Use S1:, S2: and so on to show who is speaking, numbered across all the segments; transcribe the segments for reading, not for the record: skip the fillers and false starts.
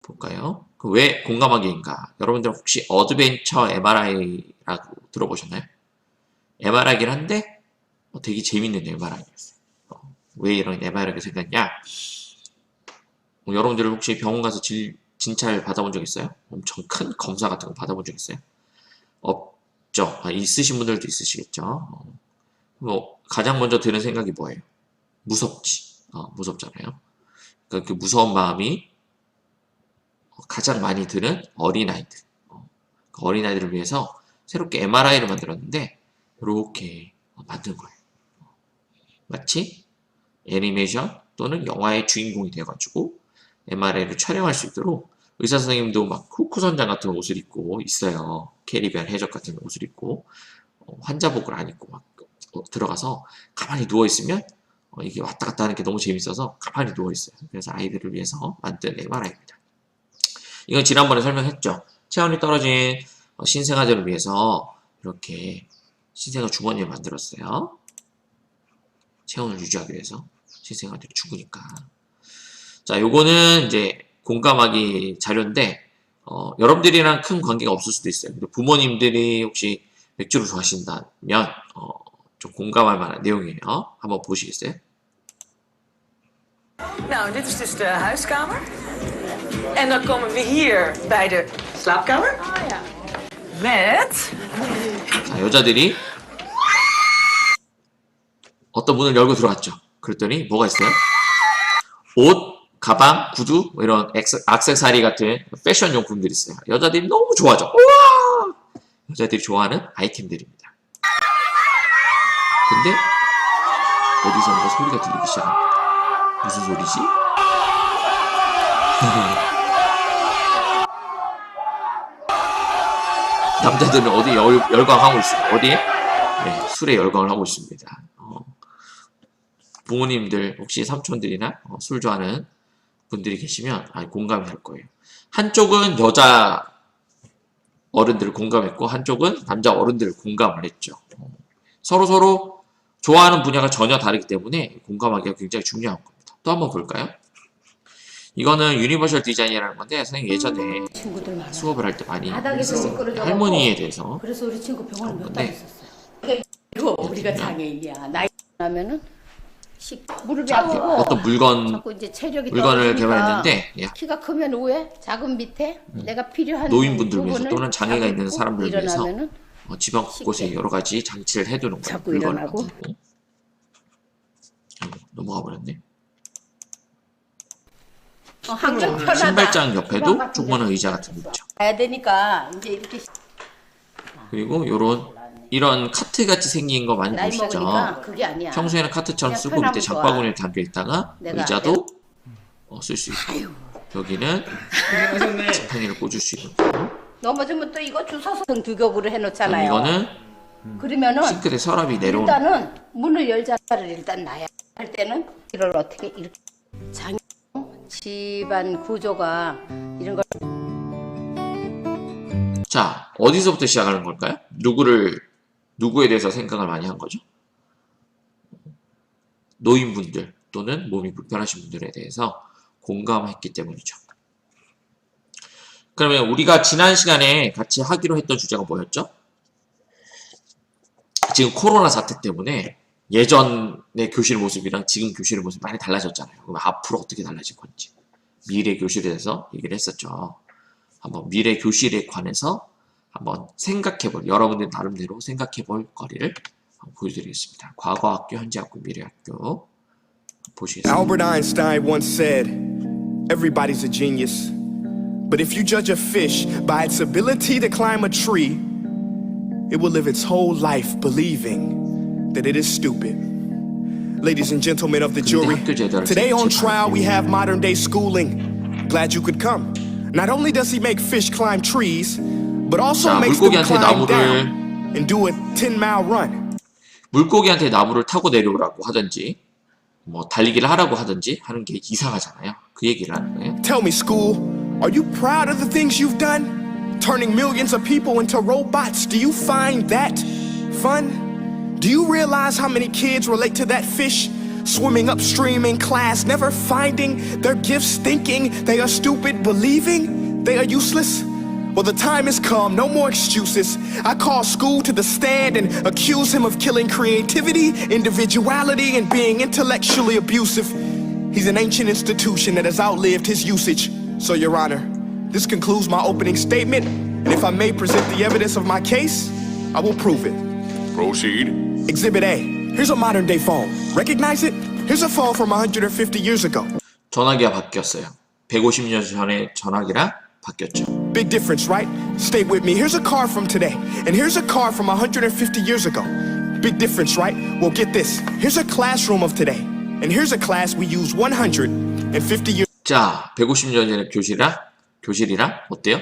S1: 볼까요? 왜 공감하기인가? 여러분들 혹시 어드벤처 MRI라고 들어보셨나요? MRI긴 한데 되게 재밌는 MRI였어요. 왜 이런 MRI가 생겼냐? 여러분들 혹시 병원 가서 진찰 받아본 적 있어요? 엄청 큰 검사 같은 거 받아본 적 있어요? 없죠. 있으신 분들도 있으시겠죠. 가장 먼저 드는 생각이 뭐예요? 무섭지. 무섭잖아요. 그러니까 그 무서운 마음이 가장 많이 드는 어린아이들. 그 어린아이들을 위해서 새롭게 MRI를 만들었는데 이렇게 만든 거예요. 마치 애니메이션 또는 영화의 주인공이 돼가지고 MRI를 촬영할 수 있도록 의사 선생님도 막 후크 선장 같은 옷을 입고 있어요. 캐리비안 해적 같은 옷을 입고 환자복을 안 입고 막 들어가서 가만히 누워있으면 이게 왔다 갔다 하는 게 너무 재밌어서 가만히 누워있어요. 그래서 아이들을 위해서 만든 MRI입니다. 이건 지난번에 설명했죠. 체온이 떨어진 신생아들을 위해서 이렇게 신생아 주머니를 만들었어요. 체온을 유지하기 위해서. 신생아들이 죽으니까. 자, 요거는 이제 공감하기 자료인데 여러분들이랑 큰 관계가 없을 수도 있어요. 근데 부모님들이 혹시 맥주를 좋아하신다면 좀 공감할 만한 내용이에요. 한번 보시겠어요?
S2: Nou, dit is dus de huiskamer. En dan komen we hier bij de slaapkamer. Met...
S1: 자, 여자들이 어떤 문을 열고 들어왔죠. 그랬더니 뭐가 있어요? 옷, 가방, 구두, 뭐 이런 액세서리 같은 패션 용품들이 있어요. 여자들이 너무 좋아하죠. 우와! 여자들이 좋아하는 아이템들입니다. 근데 어디선가 소리가 들리기 시작합니다. 무슨 소리지? 남자들은 어디 열광하고 있어요. 어디에? 네, 술에 열광을 하고 있습니다. 부모님들 혹시 삼촌들이나 술 좋아하는 분들이 계시면 공감이 될 거예요. 한쪽은 여자 어른들을 공감했고 한쪽은 남자 어른들을 공감을 했죠. 서로 좋아하는 분야가 전혀 다르기 때문에 공감하기가 굉장히 중요한 겁니다. 또 한번 볼까요? 이거는 유니버셜 디자인이라는 건데 선생님 예전에 수업을 할 때 많이 했었어요. 할머니에 대해서.
S3: 그래서 우리 친구 병원을 몇 달 있었어요. 우리가 장애인이야. 나이 나면은 무릎이 아프고
S1: 어떤 물건을 개발했는데
S3: 키가 크면 위에, 작은 밑에 내가 필요한
S1: 노인분들 위해서 또는 장애가 있는 사람들을 위해서 지방 곳곳에 여러 가지 장치를 해두는 거예요.
S3: 자꾸 일어나고.
S1: 넘어가 버렸네.
S3: 항상 편하다.
S1: 신발장 옆에도 조그마한 의자 같은 거 있죠.
S3: 가야 되니까 이제 이렇게
S1: 그리고 이런 카트 같이 생긴 거 많이
S3: 나이
S1: 보시죠.
S3: 먹으니까 그게 아니야.
S1: 평소에는 카트처럼 쓰고
S3: 편하고
S1: 밑에
S3: 좋아.
S1: 장바구니에 담겨 있다가
S3: 내가
S1: 의자도 쓸 수 있고 여기는 지팡이를 꽂을 수 있는 거.
S3: 넘어지면 또 이거 주워서 등두격으로 해놓잖아요.
S1: 이거는
S3: 그러면은
S1: 싱크대 서랍이 내려오는
S3: 일단은 문을 열자를 일단 놔야 할 때는 이걸 어떻게 이렇게 장애 집안 구조가 이런 걸
S1: 자, 어디서부터 시작하는 걸까요? 누구에 대해서 생각을 많이 한 거죠? 노인분들 또는 몸이 불편하신 분들에 대해서 공감했기 때문이죠. 그러면 우리가 지난 시간에 같이 하기로 했던 주제가 뭐였죠? 지금 코로나 사태 때문에 예전의 교실 모습이랑 지금 교실의 모습이 많이 달라졌잖아요. 그럼 앞으로 어떻게 달라질 건지 미래 교실에 대해서 얘기를 했었죠. 한번 미래 교실에 관해서 한번 생각해볼, 여러분들 나름대로 생각해볼 거리를 보여드리겠습니다. 과거학교, 현재학교, 미래학교 보시겠습니다.
S4: Albert Einstein once said, "Everybody's a genius, but if you judge a fish by its ability to climb a tree, it will live its whole life believing that it is stupid." Ladies and gentlemen of the jury, today on trial we have modern day schooling. Glad you could come. Not only does he make fish climb trees, but also makes them climb down and do a 10-mile run.
S1: 물고기한테 나무를 타고 내려오라고 하든지 뭐 달리기를 하라고 하든지 하는 게 이상하잖아요. 그 얘기를 하는 거예요.
S4: Tell me, school, are you proud of the things you've done? Turning millions of people into robots, do you find that fun? Do you realize how many kids relate to that fish swimming upstream in class, never finding their gifts, thinking they are stupid, believing they are useless. Well, the time has come, no more excuses. I call school to the stand and accuse him of killing creativity, individuality, and being intellectually abusive. He's an ancient institution that has outlived his usage. So, Your Honor, this concludes my opening statement, and if I may present the evidence of my case, I will prove it.
S5: Proceed.
S4: Exhibit A. Here's a modern day phone. Recognize it? Here's a phone from 150 years ago.
S1: 전화기가 바뀌었어요. 150년 전에 전화기랑 바뀌었죠.
S4: Big difference, right? Stay with me. Here's a car from today, and here's a car from 150 years ago. Big difference, right? Well, get this. Here's a classroom of today, and here's a class we use 150 years
S1: 자, 150년 전에 교실이랑 어때요?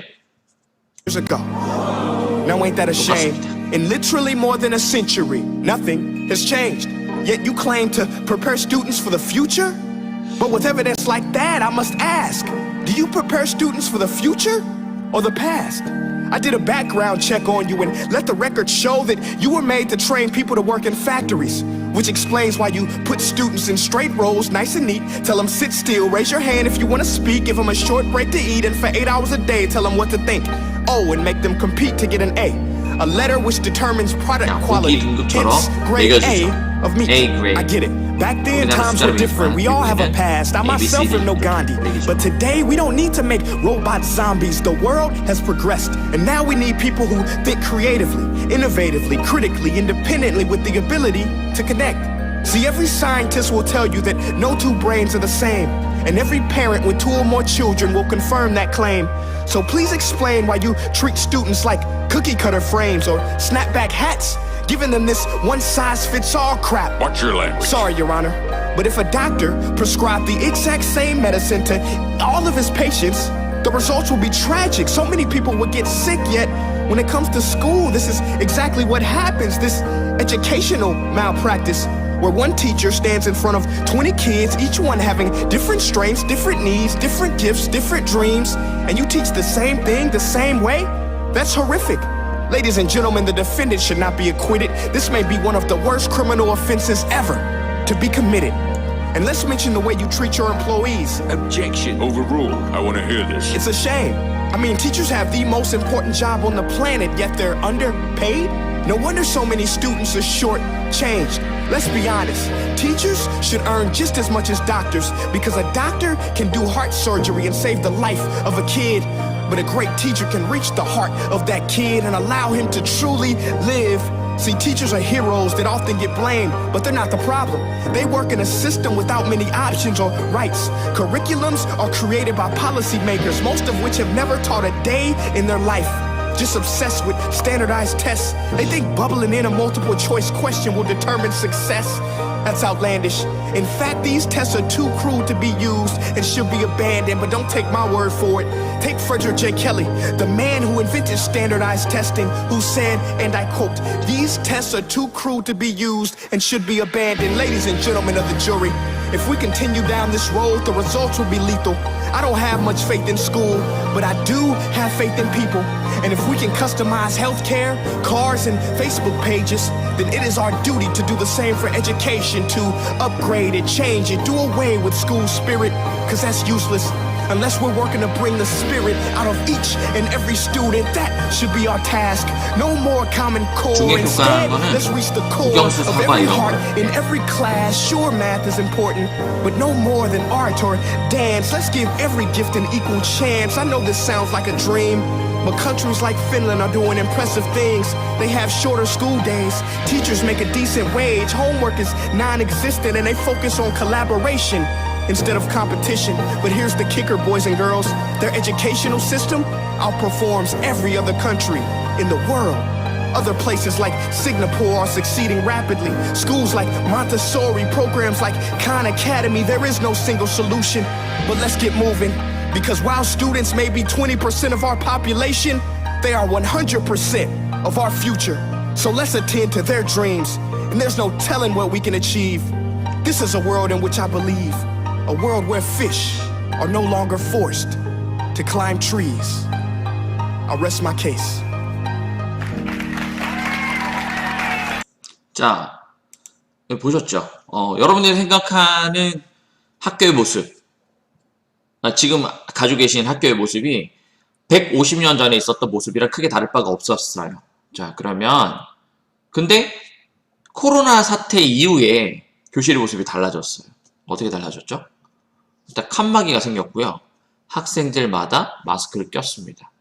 S4: ago. Now ain't that a shame? In literally more than a century, nothing has changed. Yet you claim to prepare students for the future? But with evidence like that, I must ask, do you prepare students for the future or the past? I did a background check on you and let the record show that you were made to train people to work in factories, which explains why you put students in straight rows, nice and neat, tell them sit still, raise your hand if you want to speak, give them a short break to eat, and for 8 hours a day, tell them what to think. Oh, and make them compete to get an A letter which determines product
S1: 야,
S4: quality,
S1: 고기 등급처럼
S4: hence grade
S1: 매겨주죠.
S4: A of meat.
S1: A grade.
S4: I get it. Back then,
S1: 우리나라
S4: times were
S1: 숫자로
S4: different. We all have a
S1: 미국에는
S4: past. I
S1: A, B, C,
S4: myself
S1: D
S4: am no Gandhi.
S1: 매기죠.
S4: But today, we don't need to make robot zombies. The world has progressed. And now we need people who think creatively, innovatively, critically, independently, with the ability to connect. See, every scientist will tell you that no two brains are the same. And every parent with 2 or more children will confirm that claim. So please explain why you treat students like cookie cutter frames or snapback hats, giving them this one-size-fits-all crap.
S5: Watch your language.
S4: Sorry, Your Honor, but if a doctor prescribed the exact same medicine to all of his patients, the results will be tragic. So many people would get sick, yet when it comes to school, this is exactly what happens, this educational malpractice, where one teacher stands in front of 20 kids, each one having different strengths, different needs, different gifts, different dreams, and you teach the same thing the same way? That's horrific. Ladies and gentlemen, the defendant should not be acquitted. This may be one of the worst criminal offenses ever to be committed. And let's mention the way you treat your employees.
S5: Objection. Overruled. I want to hear this.
S4: It's a shame. I mean, teachers have the most important job on the planet, yet they're underpaid? No wonder so many students are short-changed. Let's be honest, teachers should earn just as much as doctors, because a doctor can do heart surgery and save the life of a kid, but a great teacher can reach the heart of that kid and allow him to truly live. See, teachers are heroes that often get blamed, but they're not the problem. They work in a system without many options or rights. Curriculums are created by policymakers, most of which have never taught a day in their life. Just obsessed with standardized tests. They think bubbling in a multiple choice question will determine success. That's outlandish. In fact, these tests are too crude to be used and should be abandoned, but don't take my word for it. Take Frederick J. Kelly, the man who invented standardized testing, who said, and I quote, "These tests are too crude to be used and should be abandoned." Ladies and gentlemen of the jury, if we continue down this road, the results will be lethal. I don't have much faith in school, but I do have faith in people. And if we can customize healthcare, cars, and Facebook pages, then it is our duty to do the same for education, to upgrade it, change it, do away with school spirit, because that's useless. Unless we're working to bring the spirit out of each and every student, that should be our task. No more common core. Instead, let's reach the core
S1: 국영수
S4: of
S1: 사과
S4: every
S1: 이런
S4: heart
S1: 거.
S4: in every class. Sure, math is important, but no more than art or dance. Let's give every gift an equal chance. I know this sounds like a dream, but countries like Finland are doing impressive things. They have shorter school days. Teachers make a decent wage. Homework is non-existent, and they focus on collaboration instead of competition. But here's the kicker, boys and girls. Their educational system outperforms every other country in the world. Other places like Singapore are succeeding rapidly. Schools like Montessori, programs like Khan Academy, there is no single solution. But let's get moving, because while students may be 20% of our population, they are 100% of our future. So let's attend to their dreams, and there's no telling what we can achieve. This is a world in which I believe, a world where fish are no longer forced to climb trees. I'll rest my case.
S1: 자, 보셨죠? 여러분들이 생각하는 학교의 모습, 지금 가지고 계신 학교의 모습이 150년 전에 있었던 모습이랑 크게 다를 바가 없었어요. 자, 그러면 근데 코로나 사태 이후에 교실의 모습이 달라졌어요. 어떻게 달라졌죠? 일단 칸막이가 생겼고요. 학생들마다 마스크를 꼈습니다.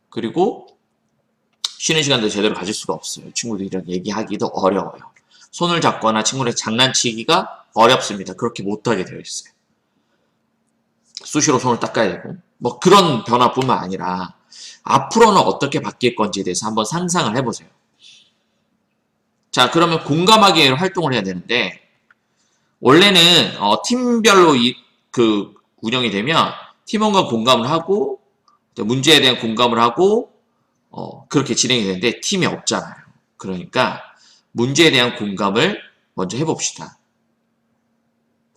S1: 그리고 쉬는 시간도 제대로 가질 수가 없어요. 친구들이랑 얘기하기도 어려워요. 손을 잡거나 친구랑 장난치기가 어렵습니다. 그렇게 못하게 되어 있어요. 수시로 손을 닦아야 되고 뭐 그런 변화뿐만 아니라 앞으로는 어떻게 바뀔 건지에 대해서 한번 상상을 해보세요. 자, 그러면 공감하기 활동을 해야 되는데 원래는 팀별로 운영이 되면 팀원과 공감을 하고 문제에 대한 공감을 하고 그렇게 진행이 되는데 팀이 없잖아요. 그러니까 문제에 대한 공감을 먼저 해봅시다.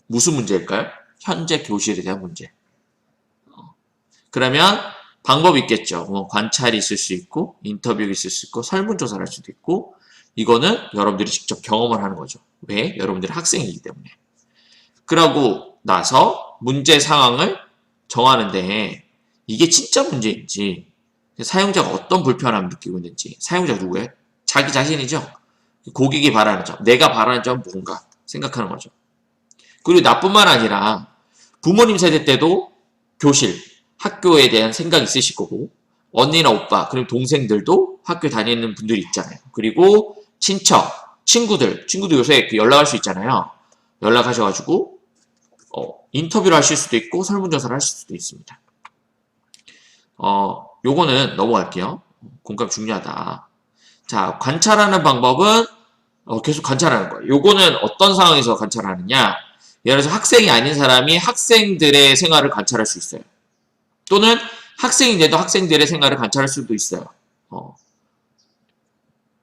S1: 무슨 문제일까요? 현재 교실에 대한 문제. 그러면 방법이 있겠죠. 뭐 관찰이 있을 수 있고 인터뷰가 있을 수 있고 설문조사를 할 수도 있고 이거는 여러분들이 직접 경험을 하는 거죠. 왜? 여러분들이 학생이기 때문에. 그러고 나서 문제 상황을 정하는데 이게 진짜 문제인지 사용자가 어떤 불편함을 느끼고 있는지 사용자가 누구예요? 자기 자신이죠. 고객이 바라는 점, 내가 바라는 점 뭔가 생각하는 거죠. 그리고 나뿐만 아니라 부모님 세대 때도 교실, 학교에 대한 생각이 있으실 거고 언니나 오빠, 그리고 동생들도 학교 다니는 분들이 있잖아요. 그리고 친척, 친구도 요새 연락할 수 있잖아요. 연락하셔가지고 인터뷰를 하실 수도 있고 설문조사를 하실 수도 있습니다. 요거는 넘어갈게요. 공감 중요하다. 자, 관찰하는 방법은 계속 관찰하는 거예요. 요거는 어떤 상황에서 관찰하느냐? 예를 들어서 학생이 아닌 사람이 학생들의 생활을 관찰할 수 있어요. 또는 학생인데도 학생들의 생활을 관찰할 수도 있어요.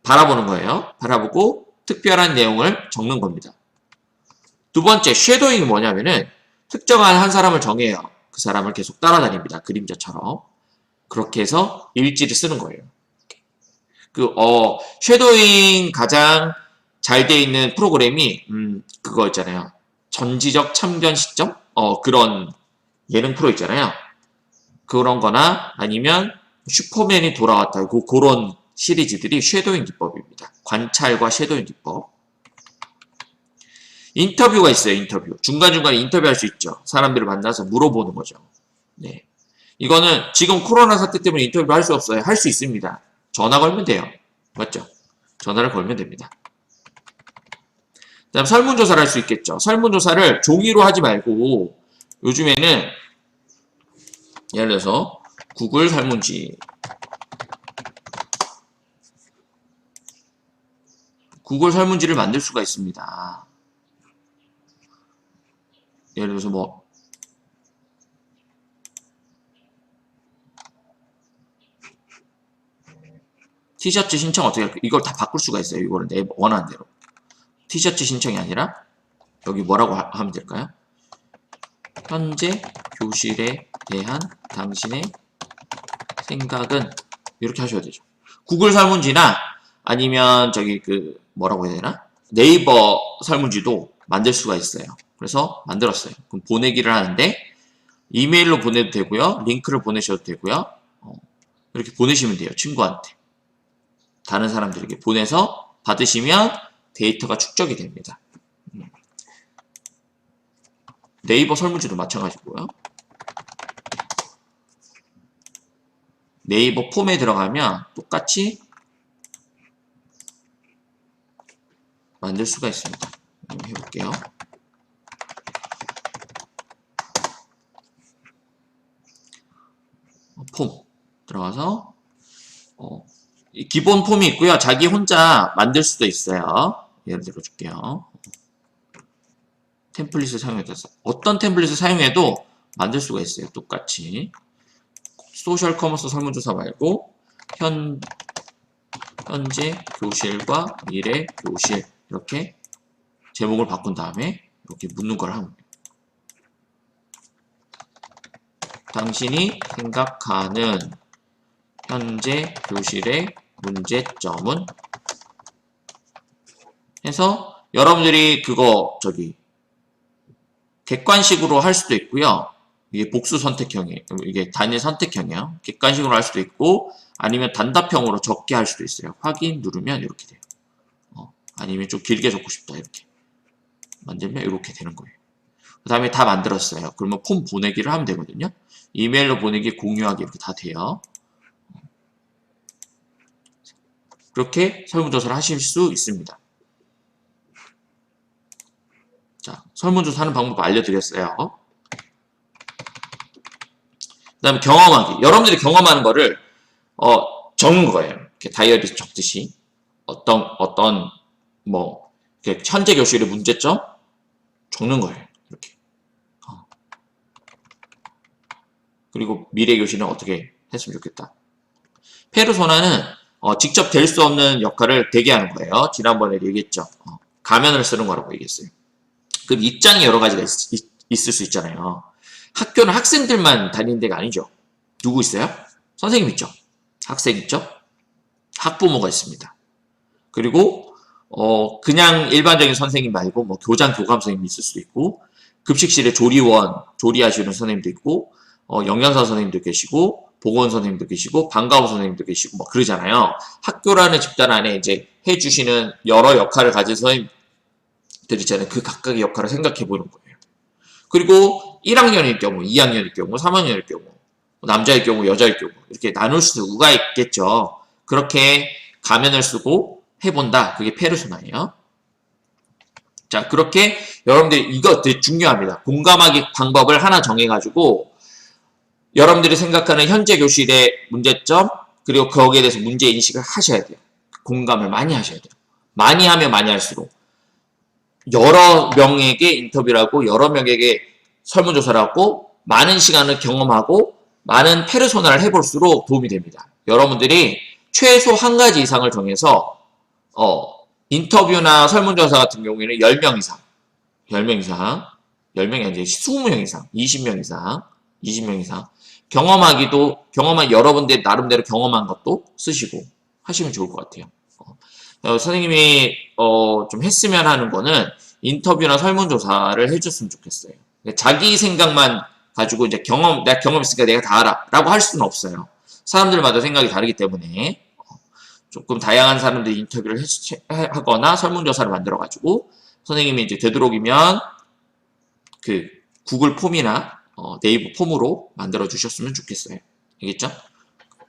S1: 바라보는 거예요. 바라보고 특별한 내용을 적는 겁니다. 두 번째, 쉐도잉이 뭐냐면은 특정한 한 사람을 정해요. 그 사람을 계속 따라다닙니다. 그림자처럼. 그렇게 해서 일지를 쓰는 거예요. 쉐도잉 가장 잘 돼 있는 프로그램이 그거 있잖아요. 전지적 참견 시점? 그런 예능 프로 있잖아요. 그런 거나 아니면 슈퍼맨이 돌아왔다. 그런 시리즈들이 쉐도잉 기법입니다. 관찰과 쉐도잉 기법. 인터뷰가 있어요. 인터뷰. 중간중간에 인터뷰할 수 있죠. 사람들을 만나서 물어보는 거죠. 네. 이거는 지금 코로나 사태 때문에 인터뷰 할 수 없어요. 할 수 있습니다. 전화 걸면 돼요. 맞죠? 전화를 걸면 됩니다. 그 다음 설문조사를 할 수 있겠죠. 설문조사를 종이로 하지 말고 요즘에는 예를 들어서 구글 설문지 구글 설문지를 만들 수가 있습니다. 예를 들어서 뭐 티셔츠 신청 어떻게 할까요? 이걸 다 바꿀 수가 있어요. 이거를 내 원하는 대로. 티셔츠 신청이 아니라 여기 뭐라고 하면 될까요? 현재 교실에 대한 당신의 생각은 이렇게 하셔야 되죠. 구글 설문지나 아니면 저기 뭐라고 해야 되나? 네이버 설문지도 만들 수가 있어요. 그래서 만들었어요. 그럼 보내기를 하는데 이메일로 보내도 되고요. 링크를 보내셔도 되고요. 이렇게 보내시면 돼요. 친구한테. 다른 사람들에게 보내서 받으시면 데이터가 축적이 됩니다. 네이버 설문지도 마찬가지고요. 네이버 폼에 들어가면 똑같이 만들 수가 있습니다. 한번 해볼게요. 폼 들어가서 기본 폼이 있고요. 자기 혼자 만들 수도 있어요. 예를 들어 줄게요. 템플릿을 사용해서 어떤 템플릿을 사용해도 만들 수가 있어요. 똑같이 소셜 커머스 설문조사 말고 현재 교실과 미래 교실 이렇게 제목을 바꾼 다음에 이렇게 묻는 걸 하면 돼요. 당신이 생각하는 현재 교실의 문제점은 해서 여러분들이 그거 객관식으로 할 수도 있고요. 이게 복수 선택형이에요. 이게 단일 선택형이에요. 객관식으로 할 수도 있고 아니면 단답형으로 적게 할 수도 있어요. 확인 누르면 이렇게 돼요. 아니면 좀 길게 적고 싶다 이렇게 만들면 이렇게 되는 거예요. 그 다음에 다 만들었어요. 그러면 폼 보내기를 하면 되거든요. 이메일로 보내기, 공유하기 이렇게 다 돼요. 그렇게 설문조사를 하실 수 있습니다. 자, 설문조사 하는 방법 알려드렸어요. 그 다음에 경험하기. 여러분들이 경험하는 거를 적는 거예요. 이렇게 다이어리 적듯이 어떤 이렇게 현재 교실의 문제점 적는 거예요. 이렇게. 그리고 미래 교실은 어떻게 했으면 좋겠다. 페르소나는 직접 될 수 없는 역할을 되게 하는 거예요. 지난번에 얘기했죠. 가면을 쓰는 거라고 얘기했어요. 그럼 입장이 여러 가지가 있을 수 있잖아요. 학교는 학생들만 다니는 데가 아니죠. 누구 있어요? 선생님 있죠. 학생 있죠. 학부모가 있습니다. 그리고 그냥 일반적인 선생님 말고 교장, 교감 선생님이 있을 수도 있고 급식실에 조리원, 조리하시는 선생님도 있고 영양사 선생님도 계시고 보건 선생님도 계시고 방과후 선생님도 계시고 그러잖아요. 학교라는 집단 안에 이제 해주시는 여러 역할을 가진 선생님들 있잖아요. 그 각각의 역할을 생각해 보는 거예요. 그리고 1학년일 경우, 2학년일 경우, 3학년일 경우, 남자일 경우, 여자일 경우 이렇게 나눌 수가 있겠죠. 그렇게 가면을 쓰고 해본다. 그게 페르소나예요. 자, 그렇게 여러분들이 이거 되게 중요합니다. 공감하기 방법을 하나 정해가지고 여러분들이 생각하는 현재 교실의 문제점 그리고 거기에 대해서 문제인식을 하셔야 돼요. 공감을 많이 하셔야 돼요. 많이 하면 많이 할수록 여러 명에게 인터뷰를 하고 여러 명에게 설문조사를 하고 많은 시간을 경험하고 많은 페르소나를 해볼수록 도움이 됩니다. 여러분들이 최소 한 가지 이상을 정해서 인터뷰나 설문조사 같은 경우에는 10명 이상 10명이 아니라 20명 이상 20명 이상 경험한 여러분들 나름대로 경험한 것도 쓰시고 하시면 좋을 것 같아요. 선생님이 좀 했으면 하는 거는 인터뷰나 설문조사를 해줬으면 좋겠어요. 자기 생각만 가지고 이제 내가 경험했으니까 내가 다 알아 라고 할 수는 없어요. 사람들마다 생각이 다르기 때문에 조금 다양한 사람들이 인터뷰를 하거나 설문조사를 만들어 가지고 선생님이 이제 되도록이면 그 구글 폼이나 네이버 폼으로 만들어 주셨으면 좋겠어요. 알겠죠?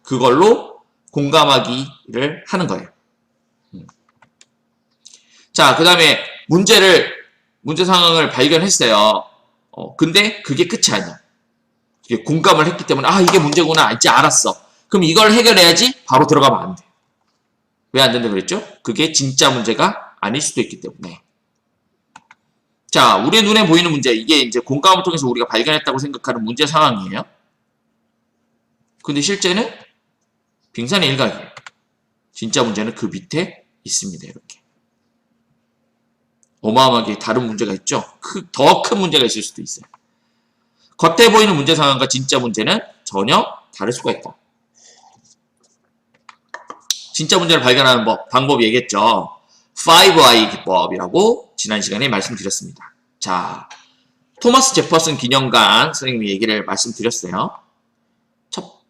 S1: 그걸로 공감하기를 하는 거예요. 자, 그 다음에 문제 상황을 발견했어요. 근데 그게 끝이 아니야. 공감을 했기 때문에 이게 문제구나 이제 알았어. 그럼 이걸 해결해야지 바로 들어가면 안 돼. 왜 안 된다고 그랬죠? 그게 진짜 문제가 아닐 수도 있기 때문에. 자, 우리의 눈에 보이는 문제, 이게 이제 공감을 통해서 우리가 발견했다고 생각하는 문제 상황이에요. 근데 실제는 빙산의 일각이에요. 진짜 문제는 그 밑에 있습니다. 이렇게. 어마어마하게 다른 문제가 있죠. 더 큰 문제가 있을 수도 있어요. 겉에 보이는 문제 상황과 진짜 문제는 전혀 다를 수가 있다. 진짜 문제를 발견하는 방법 얘기했죠. 5I 기법이라고 지난 시간에 말씀드렸습니다. 자, 토마스 제퍼슨 기념관 선생님이 얘기를 말씀드렸어요.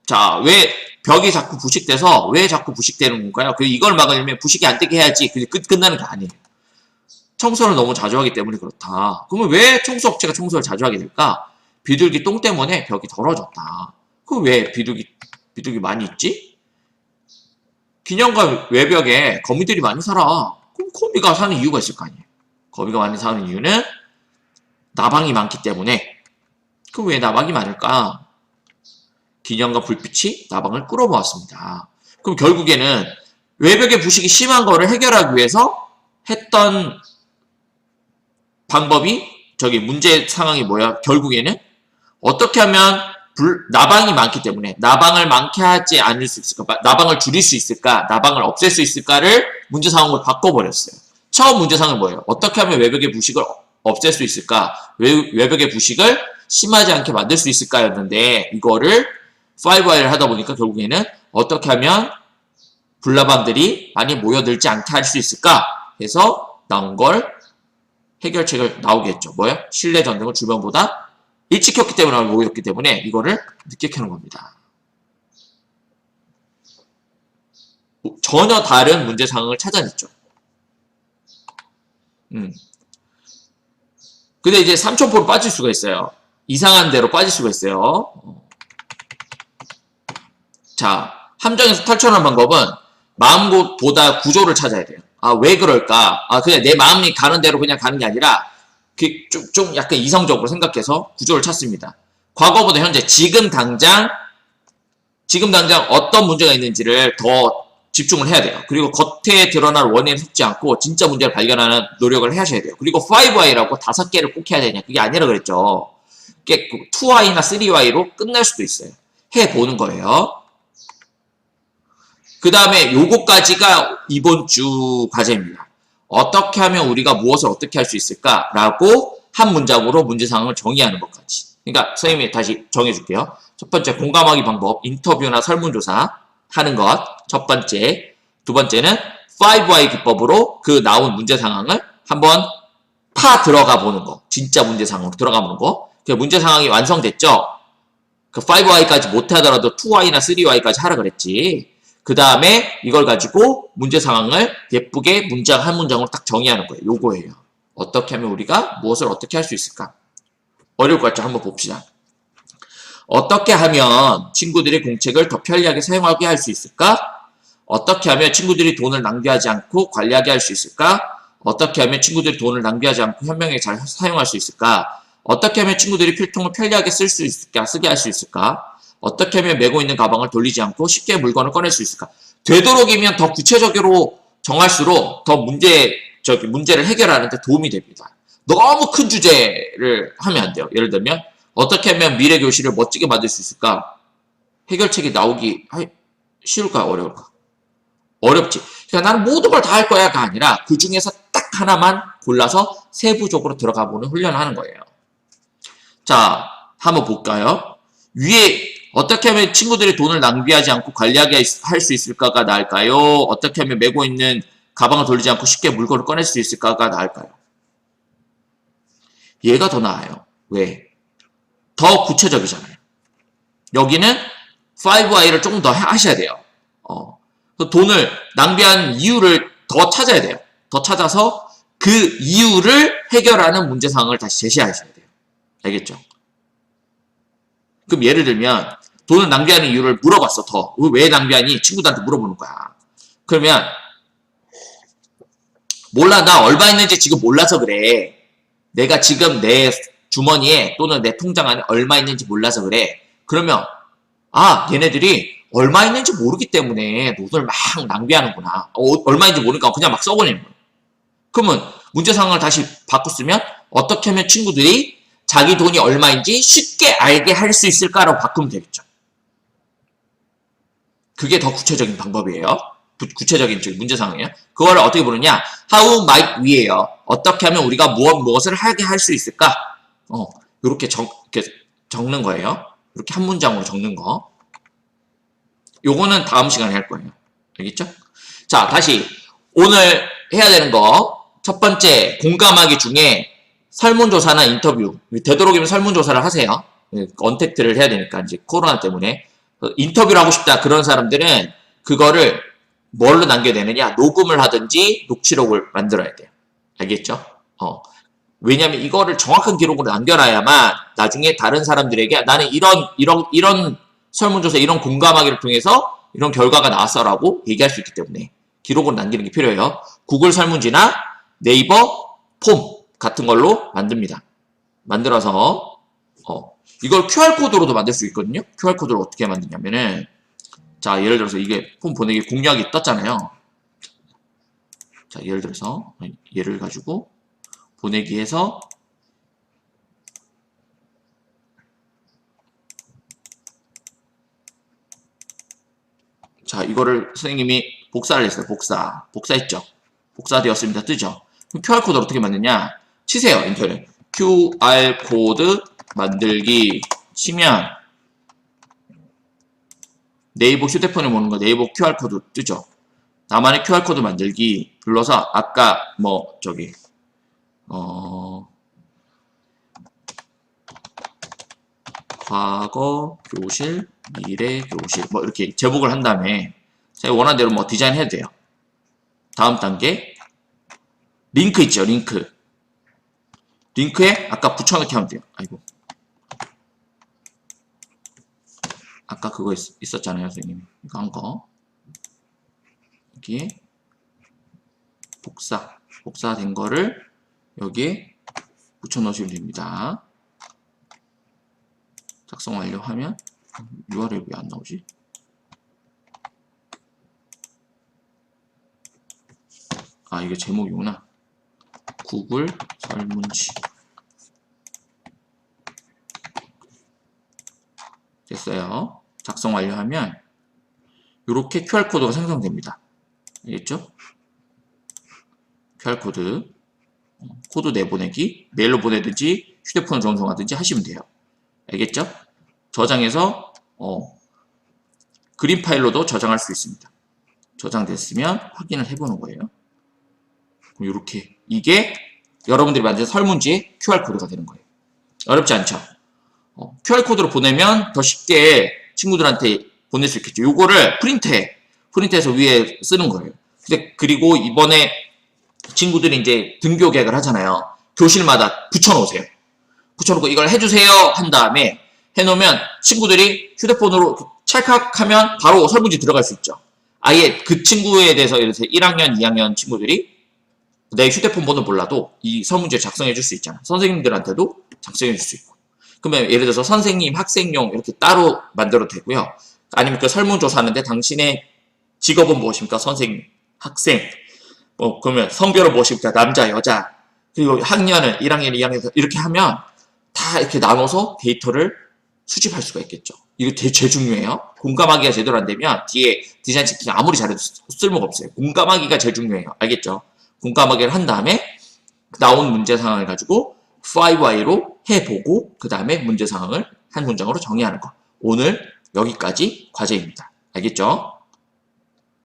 S1: 자, 왜 벽이 자꾸 부식돼서 왜 자꾸 부식되는 건가요? 이걸 막으려면 부식이 안 되게 해야지. 끝나는 게 아니에요. 청소를 너무 자주 하기 때문에 그렇다. 그러면 왜 청소업체가 청소를 자주 하게 될까? 비둘기 똥 때문에 벽이 더러워졌다. 그럼 왜 비둘기 많이 있지? 기념관 외벽에 거미들이 많이 살아. 그럼 거미가 사는 이유가 있을 거 아니에요. 거미가 많이 사는 이유는 나방이 많기 때문에. 그럼 왜 나방이 많을까? 기념관 불빛이 나방을 끌어모았습니다. 그럼 결국에는 외벽의 부식이 심한 거를 해결하기 위해서 했던 방법이 문제 상황이 뭐야? 결국에는 어떻게 하면 나방이 많기 때문에 나방을 많게 하지 않을 수 있을까? 나방을 줄일 수 있을까? 나방을 없앨 수 있을까를 문제 상황으로 바꿔버렸어요. 처음 문제 상황은 뭐예요? 어떻게 하면 외벽의 부식을 없앨 수 있을까? 외벽의 부식을 심하지 않게 만들 수 있을까였는데 이거를 5I를 하다 보니까 결국에는 어떻게 하면 불나방들이 많이 모여들지 않게 할 수 있을까? 해서 나온 걸 해결책을 나오겠죠. 뭐요? 실내 전등을 주변보다 일찍 켰기 때문에 오였기 때문에 이거를 늦게 켜는 겁니다. 전혀 다른 문제 상황을 찾아냈죠. 근데 이제 3000포로 빠질 수가 있어요. 이상한 데로 빠질 수가 있어요. 자, 함정에서 탈출하는 방법은 마음보다 구조를 찾아야 돼요. 아, 왜 그럴까? 아, 그냥 내 마음이 가는 대로 그냥 가는 게 아니라 좀 약간 이성적으로 생각해서 구조를 찾습니다. 과거보다 현재, 지금 당장 어떤 문제가 있는지를 더 집중을 해야 돼요. 그리고 겉에 드러날 원인에 속지 않고 진짜 문제를 발견하는 노력을 하셔야 돼요. 그리고 5I라고 5개를 꼭 해야 되냐? 그게 아니라 그랬죠. 2I나 3Y로 끝날 수도 있어요. 해보는 거예요. 그 다음에 요거까지가 이번 주 과제입니다. 어떻게 하면 우리가 무엇을 어떻게 할 수 있을까라고 한 문장으로 문제 상황을 정의하는 것까지. 그러니까 선생님이 다시 정해줄게요. 첫 번째, 공감하기 방법, 인터뷰나 설문조사 하는 것. 첫 번째. 두 번째는 5Y 기법으로 그 나온 문제 상황을 한번 파 들어가 보는 거. 진짜 문제 상황으로 들어가 보는 거. 그 문제 상황이 완성됐죠? 그 5Y까지 못하더라도 2Y나 3Y까지 하라 그랬지. 그 다음에 이걸 가지고 문제 상황을 예쁘게 문장 한 문장으로 딱 정의하는 거예요. 요거예요. 어떻게 하면 우리가 무엇을 어떻게 할 수 있을까? 어려울 것 같죠? 한번 봅시다. 어떻게 하면 친구들이 공책을 더 편리하게 사용하게 할 수 있을까? 어떻게 하면 친구들이 돈을 낭비하지 않고 관리하게 할 수 있을까? 어떻게 하면 친구들이 돈을 낭비하지 않고 현명하게 잘 사용할 수 있을까? 어떻게 하면 친구들이 필통을 편리하게 쓸 수 있을까? 쓰게 할 수 있을까? 어떻게 하면 메고 있는 가방을 돌리지 않고 쉽게 물건을 꺼낼 수 있을까? 되도록이면 더 구체적으로 정할수록 더 문제를 해결하는 데 도움이 됩니다. 너무 큰 주제를 하면 안 돼요. 예를 들면 어떻게 하면 미래 교실을 멋지게 만들 수 있을까? 해결책이 나오기 쉬울까? 어려울까? 어렵지. 그러니까 나는 모든 걸 다 할 거야가 아니라 그 중에서 딱 하나만 골라서 세부적으로 들어가 보는 훈련을 하는 거예요. 자, 한번 볼까요? 위에 어떻게 하면 친구들이 돈을 낭비하지 않고 관리하게 할 수 있을까가 나을까요? 어떻게 하면 메고 있는 가방을 돌리지 않고 쉽게 물건을 꺼낼 수 있을까가 나을까요? 얘가 더 나아요. 왜? 더 구체적이잖아요. 여기는 5I를 조금 더 하셔야 돼요. 돈을 낭비한 이유를 더 찾아야 돼요. 더 찾아서 그 이유를 해결하는 문제상을 다시 제시하셔야 돼요. 알겠죠? 그럼 예를 들면 돈을 낭비하는 이유를 물어봤어. 더. 왜 낭비하니? 친구들한테 물어보는 거야. 그러면 몰라. 나 얼마 있는지 지금 몰라서 그래. 내가 지금 내 주머니에 또는 내 통장 안에 얼마 있는지 몰라서 그래. 그러면 얘네들이 얼마 있는지 모르기 때문에 돈을 막 낭비하는구나. 얼마 있는지 모르니까 그냥 막 써버리는 거예요. 그러면 문제 상황을 다시 바꿨으면 어떻게 하면 친구들이 자기 돈이 얼마인지 쉽게 알게 할 수 있을까라고 바꾸면 되겠죠. 그게 더 구체적인 방법이에요. 구체적인 문제 상황이에요. 그걸 어떻게 부르냐? How might we예요. 어떻게 하면 우리가 무엇을 하게 할 수 있을까? 이렇게 적는 거예요. 이렇게 한 문장으로 적는 거. 요거는 다음 시간에 할 거예요. 알겠죠? 자, 다시 오늘 해야 되는 거. 첫 번째, 공감하기 중에 설문조사나 인터뷰. 되도록이면 설문조사를 하세요. 언택트를 해야 되니까, 이제 코로나 때문에. 인터뷰를 하고 싶다. 그런 사람들은 그거를 뭘로 남겨야 되느냐? 녹음을 하든지 녹취록을 만들어야 돼요. 알겠죠? 왜냐면 이거를 정확한 기록으로 남겨놔야만 나중에 다른 사람들에게 나는 이런 설문조사, 이런 공감하기를 통해서 이런 결과가 나왔어라고 얘기할 수 있기 때문에 기록으로 남기는 게 필요해요. 구글 설문지나 네이버 폼 같은 걸로 만듭니다. 만들어서 이걸 QR코드로도 만들 수 있거든요. QR코드를 어떻게 만드냐면은 자, 예를 들어서 이게 폼 보내기 공략이 떴잖아요. 자, 예를 들어서 얘를 가지고 보내기해서 자, 이거를 선생님이 복사를 했어요. 복사했죠. 복사되었습니다. 뜨죠. 그럼 QR코드를 어떻게 만드냐? 치세요. 인터넷. QR코드 만들기 치면 네이버 휴대폰에 오는 거 네이버 QR코드 뜨죠. 나만의 QR코드 만들기 눌러서 아까 과거 교실, 미래 교실 뭐 이렇게 제목을 한 다음에 제가 원하는 대로 뭐 디자인 해도 돼요. 다음 단계 링크 있죠, 링크에 아까 붙여넣기 하면 돼요. 아이고, 아까 그거 있었잖아요, 선생님. 이거 한 거. 여기에 복사된 거를 여기에 붙여넣으시면 됩니다. 작성 완료하면 URL 왜 안 나오지? 아, 이게 제목이구나. 구글 설문지. 됐어요. 작성 완료하면 이렇게 QR코드가 생성됩니다. 알겠죠? QR코드 코드 내보내기, 메일로 보내든지 휴대폰으로 전송하든지 하시면 돼요. 알겠죠? 저장해서 그림 파일로도 저장할 수 있습니다. 저장됐으면 확인을 해보는 거예요. 그럼 이렇게 이게 여러분들이 만든 설문지의 QR코드가 되는 거예요. 어렵지 않죠? QR코드로 보내면 더 쉽게 친구들한테 보낼 수 있겠죠. 요거를 프린트해서 위에 쓰는 거예요. 그리고 이번에 친구들이 이제 등교 계획을 하잖아요. 교실마다 붙여놓으세요. 붙여놓고 이걸 해주세요 한 다음에 해놓으면 친구들이 휴대폰으로 찰칵하면 바로 설문지 들어갈 수 있죠. 아예 그 친구에 대해서 예를 들어서 1학년, 2학년 친구들이 내 휴대폰 번호 몰라도 이 설문지를 작성해 줄 수 있잖아. 선생님들한테도 작성해 줄 수 있고. 그러면 예를 들어서 선생님, 학생용 이렇게 따로 만들어도 되고요. 아니면 그 설문조사 하는데 당신의 직업은 무엇입니까? 선생님, 학생. 그러면 성별은 무엇입니까? 남자, 여자. 그리고 학년은 1학년, 2학년 이렇게 하면 다 이렇게 나눠서 데이터를 수집할 수가 있겠죠. 이거 되게 제일 중요해요. 공감하기가 제대로 안 되면 뒤에 디자인 체킹 아무리 잘해도 쓸모가 없어요. 공감하기가 제일 중요해요. 알겠죠? 공감하기를 한 다음에 나온 문제 상황을 가지고 5Y로 해보고 그 다음에 문제 상황을 한 문장으로 정의하는 거. 오늘 여기까지 과제입니다. 알겠죠?